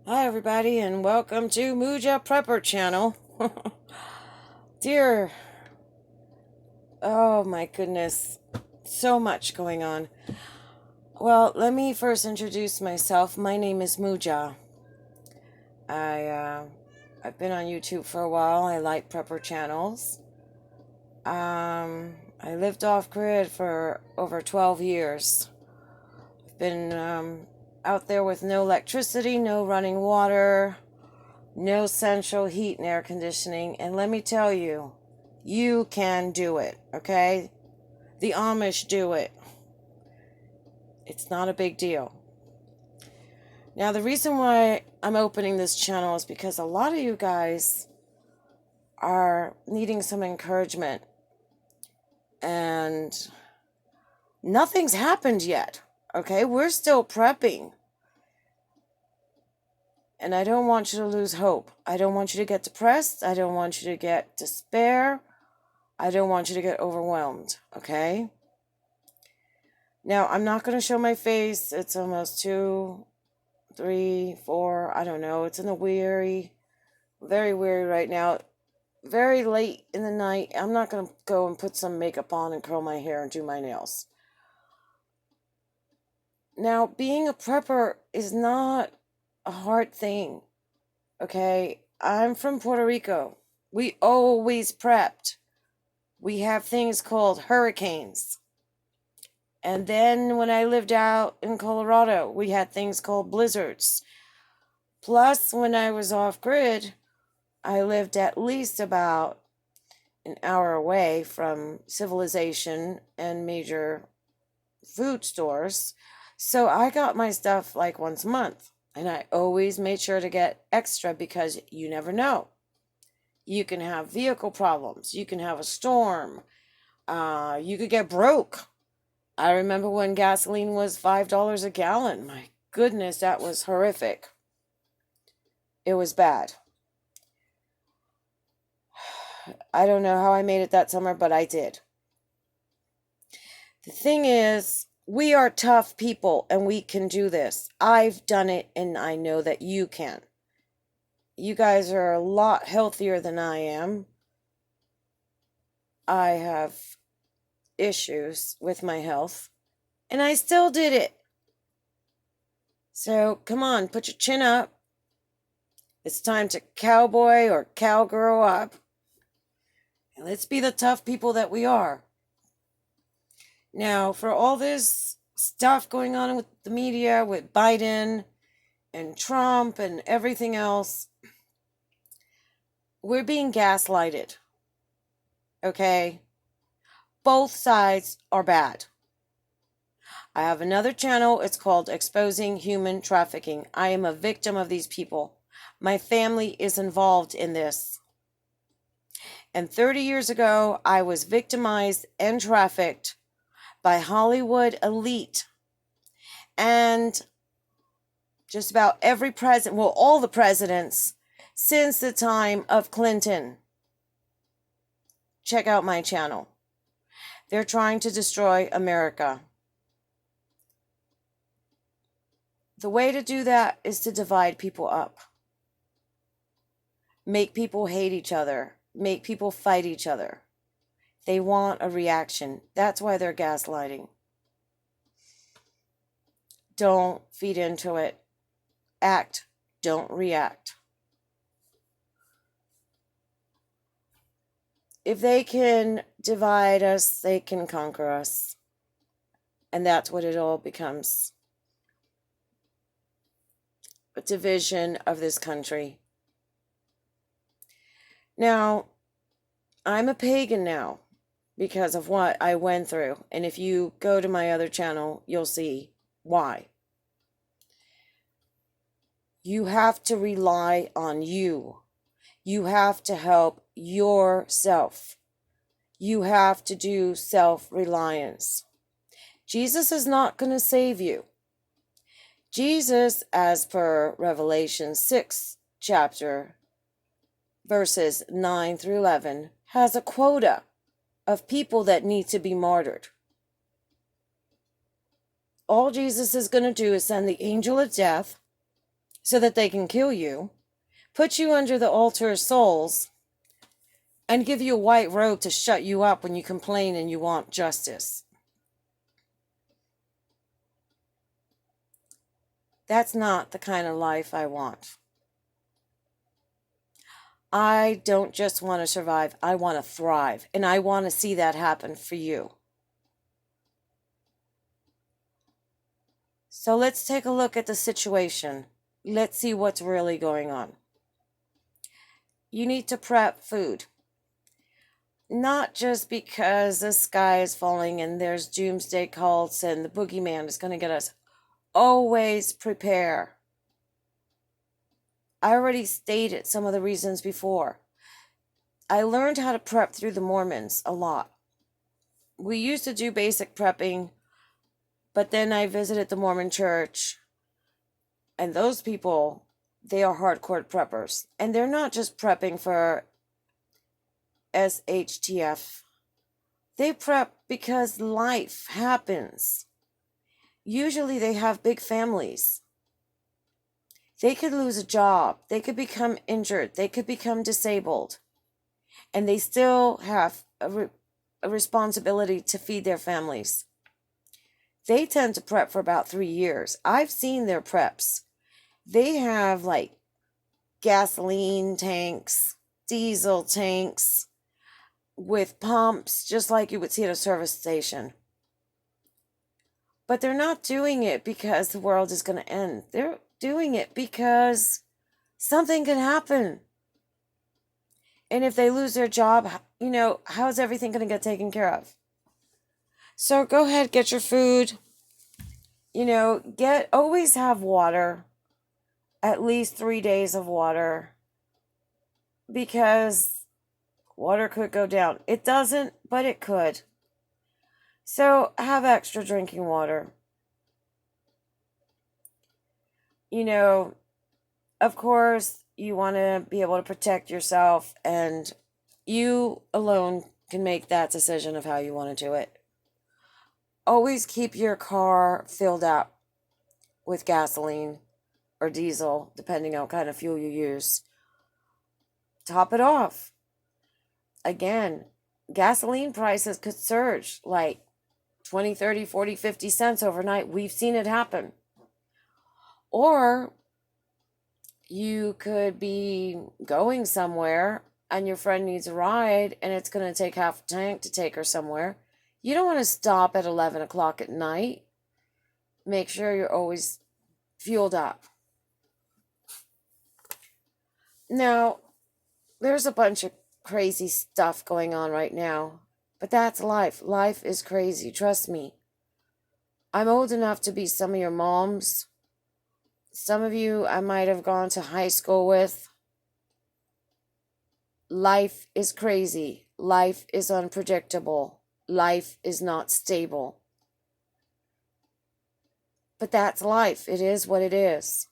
Hi, everybody, and welcome to Muja Prepper Channel. Dear, oh my goodness, so much going on. Well, let me first introduce myself. My name is Muja. I, uh, I've been on YouTube for a while. I like prepper channels. I lived off grid for over 12 years. I've been out there with no electricity, no running water, no central heat and air conditioning, and let me tell you, you can do it, okay? The Amish do it. It's not a big deal. Now, the reason why I'm opening this channel is because a lot of you guys are needing some encouragement, and nothing's happened yet, okay? We're still prepping. And I don't want you to lose hope. I don't want you to get depressed. I don't want you to get despair. I don't want you to get overwhelmed, okay? Now, I'm not going to show my face. It's almost 2, 3, 4, I don't know. It's in the very weary right now. Very late in the night. I'm not going to go and put some makeup on and curl my hair and do my nails. Now, being a prepper is not a hard thing, okay? I'm from Puerto Rico. We always prepped. We have things called hurricanes. And then when I lived out in Colorado, we had things called blizzards. Plus, when I was off grid, I lived at least about an hour away from civilization and major food stores. So I got my stuff like once a month. And I always made sure to get extra because you never know. You can have vehicle problems. You can have a storm. You could get broke. I remember when gasoline was $5 a gallon. My goodness, that was horrific. It was bad. I don't know how I made it that summer, but I did. The thing is, we are tough people and we can do this. I've done it and I know that you can. You guys are a lot healthier than I am. I have issues with my health and I still did it. So come on, put your chin up. It's time to cowboy or cowgirl up. And let's be the tough people that we are. Now, for all this stuff going on with the media, with Biden and Trump and everything else, we're being gaslighted. Okay? Both sides are bad. I have another channel. It's called Exposing Human Trafficking. I am a victim of these people. My family is involved in this. And 30 years ago, I was victimized and trafficked by Hollywood elite. And just about every president, well, all the presidents since the time of Clinton. Check out my channel. They're trying to destroy America. The way to do that is to divide people up. Make people hate each other. Make people fight each other. They want a reaction. That's why they're gaslighting. Don't feed into it. Act. Don't react. If they can divide us, they can conquer us. And that's what it all becomes. A division of this country. Now, I'm a pagan now because of what I went through. And if you go to my other channel, you'll see why. You have to rely on you. You have to help yourself. You have to do self-reliance. Jesus is not going to save you. Jesus, as per Revelation 6 chapter, verses 9 through 11, has a quota of people that need to be martyred. All Jesus is going to do is send the angel of death so that they can kill you, put you under the altar of souls, and give you a white robe to shut you up when you complain and you want justice. That's not the kind of life I want. I don't just want to survive, I want to thrive. And I want to see that happen for you. So let's take a look at the situation. Let's see what's really going on. You need to prep food. Not just because the sky is falling and there's doomsday cults and the boogeyman is going to get us. Always prepare. I already stated some of the reasons before. I learned how to prep through the Mormons a lot. We used to do basic prepping, but then I visited the Mormon church, and those people, they are hardcore preppers. And they're not just prepping for SHTF. They prep because life happens. Usually they have big families. They could lose a job. They could become injured. They could become disabled. And they still have a responsibility to feed their families. They tend to prep for about 3 years. I've seen their preps. They have like gasoline tanks, diesel tanks with pumps, just like you would see at a service station. But they're not doing it because the world is going to end. They're doing it because something can happen. And if they lose their job, how's everything going to get taken care of? So go ahead, get your food. Always have water. At least 3 days of water. Because water could go down. It doesn't, but it could. So have extra drinking water. Of course, you want to be able to protect yourself, and you alone can make that decision of how you want to do it. Always keep your car filled up with gasoline or diesel, depending on what kind of fuel you use. Top it off. Again, gasoline prices could surge like 20, 30, 40, 50 cents overnight. We've seen it happen. Or you could be going somewhere and your friend needs a ride and it's going to take half a tank to take her somewhere. You don't want to stop at 11 o'clock at night. Make sure you're always fueled up. Now, there's a bunch of crazy stuff going on right now, but that's life. Life is crazy, trust me. I'm old enough to be some of your moms. Some of you I might have gone to high school with. Life is crazy. Life is unpredictable. Life is not stable. But that's life. It is what it is.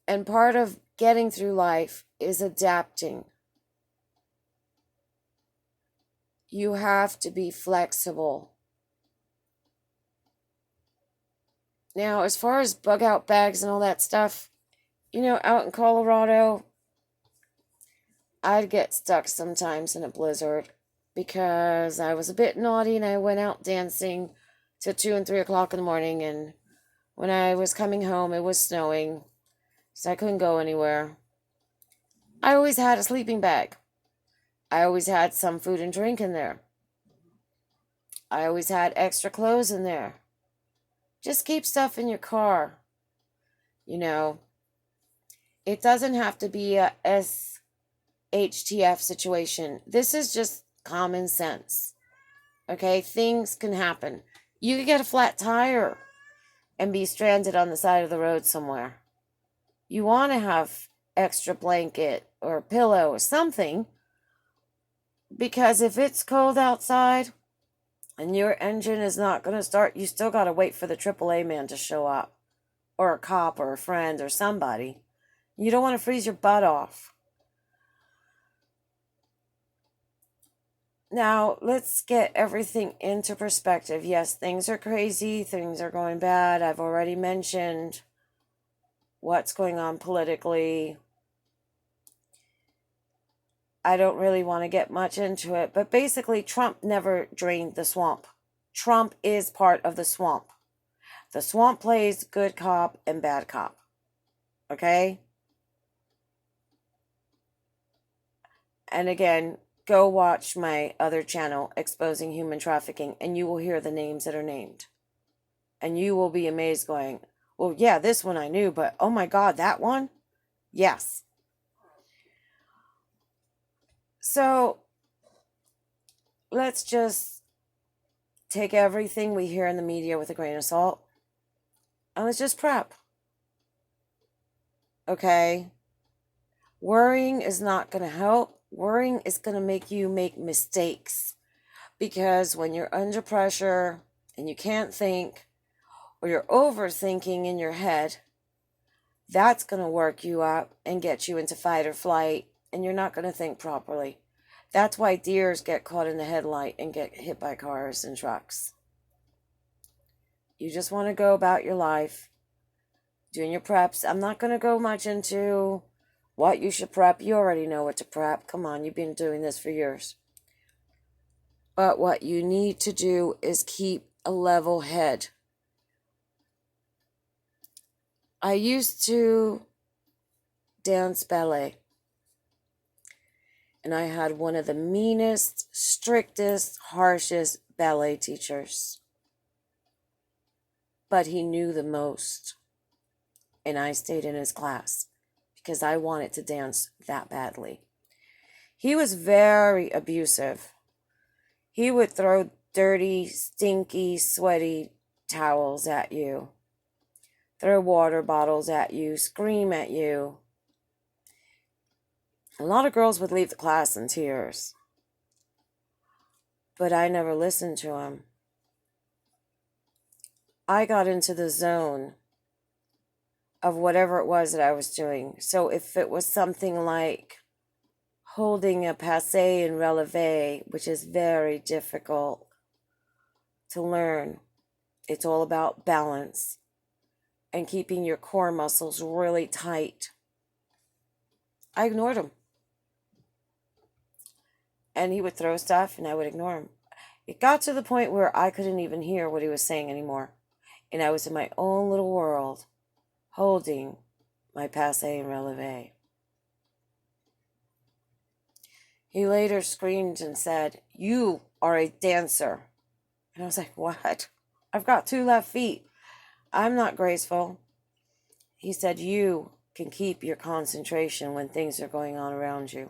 And part of getting through life is adapting. You have to be flexible. Now, as far as bug out bags and all that stuff, out in Colorado, I'd get stuck sometimes in a blizzard because I was a bit naughty and I went out dancing till 2 and 3 o'clock in the morning, and when I was coming home, it was snowing, so I couldn't go anywhere. I always had a sleeping bag. I always had some food and drink in there. I always had extra clothes in there. Just keep stuff in your car. It doesn't have to be a SHTF situation. This is just common sense. Okay, things can happen. You could get a flat tire and be stranded on the side of the road somewhere. You want to have extra blanket or a pillow or something, because if it's cold outside and your engine is not going to start, you still got to wait for the AAA man to show up, or a cop or a friend or somebody. You don't want to freeze your butt off. Now, let's get everything into perspective. Yes, things are crazy. Things are going bad. I've already mentioned what's going on politically. I don't really want to get much into it, but basically Trump never drained the swamp. Trump is part of the swamp. The swamp plays good cop and bad cop. Okay? And again, go watch my other channel, Exposing Human Trafficking, and you will hear the names that are named. And you will be amazed going, well, yeah, this one I knew, but oh my God, that one? Yes. So let's just take everything we hear in the media with a grain of salt. And let's just prep. Okay? Worrying is not going to help. Worrying is going to make you make mistakes. Because when you're under pressure and you can't think, or you're overthinking in your head, that's going to work you up and get you into fight or flight, and you're not going to think properly. That's why deers get caught in the headlight and get hit by cars and trucks. You just want to go about your life, doing your preps. I'm not going to go much into what you should prep. You already know what to prep. Come on, you've been doing this for years. But what you need to do is keep a level head. I used to dance ballet. And I had one of the meanest, strictest, harshest ballet teachers. But he knew the most. And I stayed in his class because I wanted to dance that badly. He was very abusive. He would throw dirty, stinky, sweaty towels at you, throw water bottles at you, scream at you. A lot of girls would leave the class in tears. But I never listened to him. I got into the zone of whatever it was that I was doing. So if it was something like holding a passe and releve, which is very difficult to learn, it's all about balance and keeping your core muscles really tight. I ignored him. And he would throw stuff and I would ignore him. It got to the point where I couldn't even hear what he was saying anymore. And I was in my own little world, holding my passe and releve. He later screamed and said, "You are a dancer." And I was like, "What? I've got 2 left feet. I'm not graceful." He said, "You can keep your concentration when things are going on around you."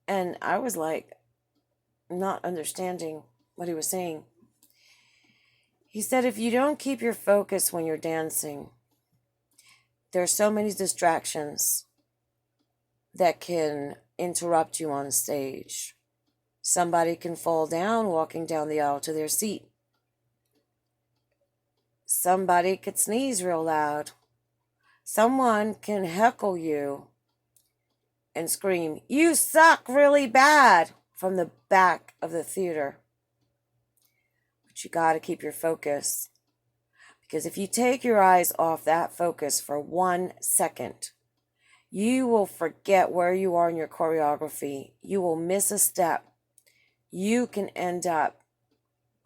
And I was like, not understanding what he was saying. He said, if you don't keep your focus when you're dancing, there are so many distractions that can interrupt you on stage. Somebody can fall down walking down the aisle to their seat. Somebody could sneeze real loud. Someone can heckle you and scream, "You suck really bad," from the back of the theater. But you got to keep your focus. Because if you take your eyes off that focus for 1 second, you will forget where you are in your choreography. You will miss a step. You can end up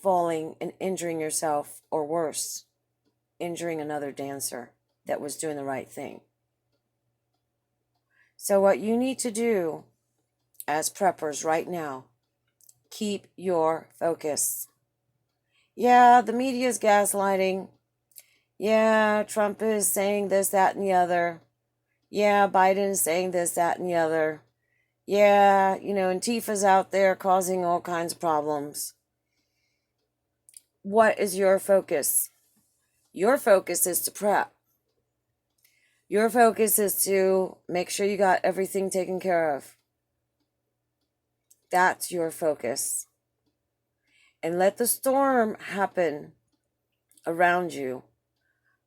falling and injuring yourself, or worse, injuring another dancer that was doing the right thing. So what you need to do as preppers right now, keep your focus. Yeah, the media is gaslighting. Yeah, Trump is saying this, that, and the other. Yeah, Biden is saying this, that, and the other. Yeah, Antifa's out there causing all kinds of problems. What is your focus? Your focus is to prep. Your focus is to make sure you got everything taken care of. That's your focus. And let the storm happen around you,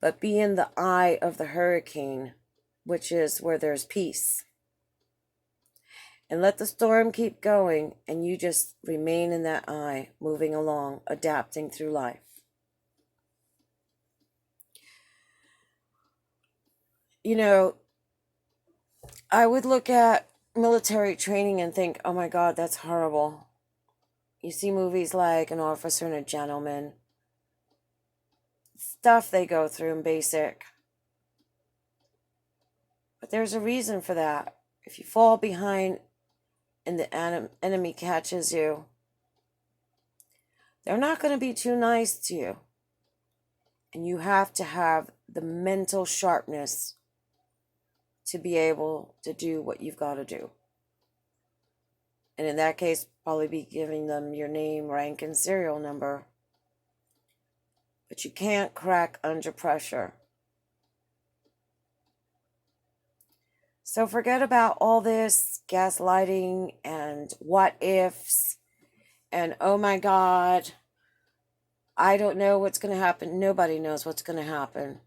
but be in the eye of the hurricane, which is where there's peace. And let the storm keep going, and you just remain in that eye, moving along, adapting through life. You know, I would look at military training and think, oh my God, that's horrible. You see movies like An Officer and a Gentleman, stuff they go through in basic. But there's a reason for that. If you fall behind and the enemy catches you, they're not going to be too nice to you. And you have to have the mental sharpness to be able to do what you've got to do. And in that case, probably be giving them your name, rank, and serial number. But you can't crack under pressure. So forget about all this gaslighting and what ifs and oh my God, I don't know what's going to happen. Nobody knows what's going to happen.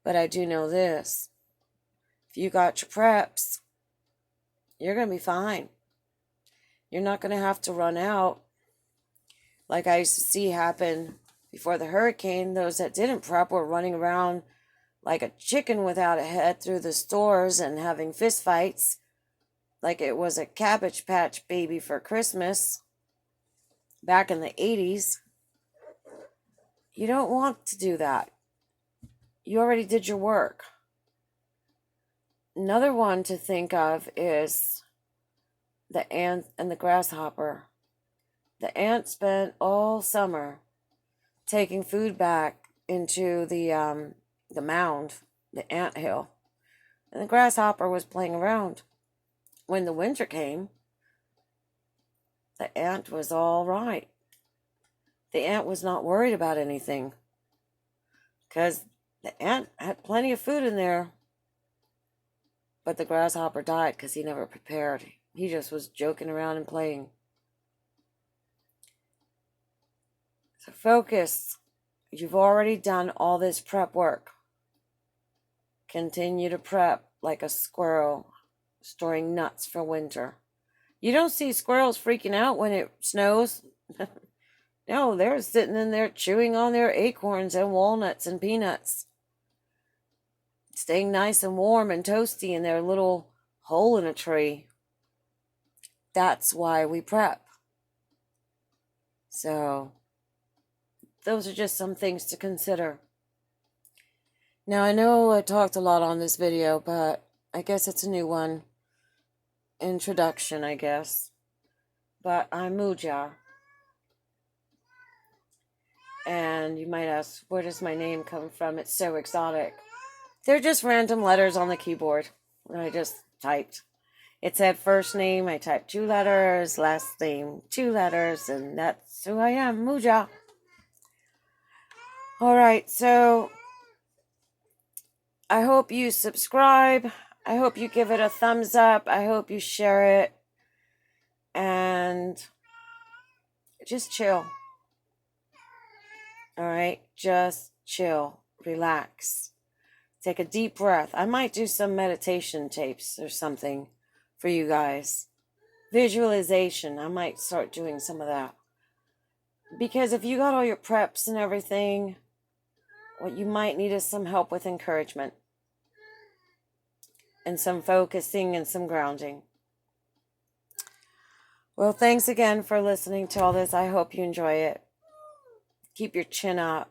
But I do know this. If you got your preps, you're going to be fine. You're not going to have to run out. Like I used to see happen before the hurricane, those that didn't prep were running around like a chicken without a head through the stores and having fist fights like it was a Cabbage Patch baby for Christmas back in the 80s. You don't want to do that. You already did your work. Another one to think of is the ant and the grasshopper. The ant spent all summer taking food back into the mound, the ant hill, and the grasshopper was playing around. When the winter came, the ant was all right. The ant was not worried about anything because the ant had plenty of food in there. But the grasshopper died because he never prepared. He just was joking around and playing. So focus. You've already done all this prep work. Continue to prep like a squirrel storing nuts for winter. You don't see squirrels freaking out when it snows. No, they're sitting in there chewing on their acorns and walnuts and peanuts, staying nice and warm and toasty in their little hole in a tree. That's why we prep. So, those are just some things to consider. Now, I know I talked a lot on this video, but I guess it's a new one. Introduction, I guess. But I'm Muja. And you might ask, where does my name come from? It's so exotic. They're just random letters on the keyboard that I just typed. It said first name, I typed 2 letters, last name 2 letters, and that's who I am, Muja. Alright, so I hope you subscribe. I hope you give it a thumbs up. I hope you share it. And just chill. Alright, just chill. Relax. Take a deep breath. I might do some meditation tapes or something for you guys. Visualization. I might start doing some of that. Because if you got all your preps and everything, what you might need is some help with encouragement. And some focusing and some grounding. Well, thanks again for listening to all this. I hope you enjoy it. Keep your chin up.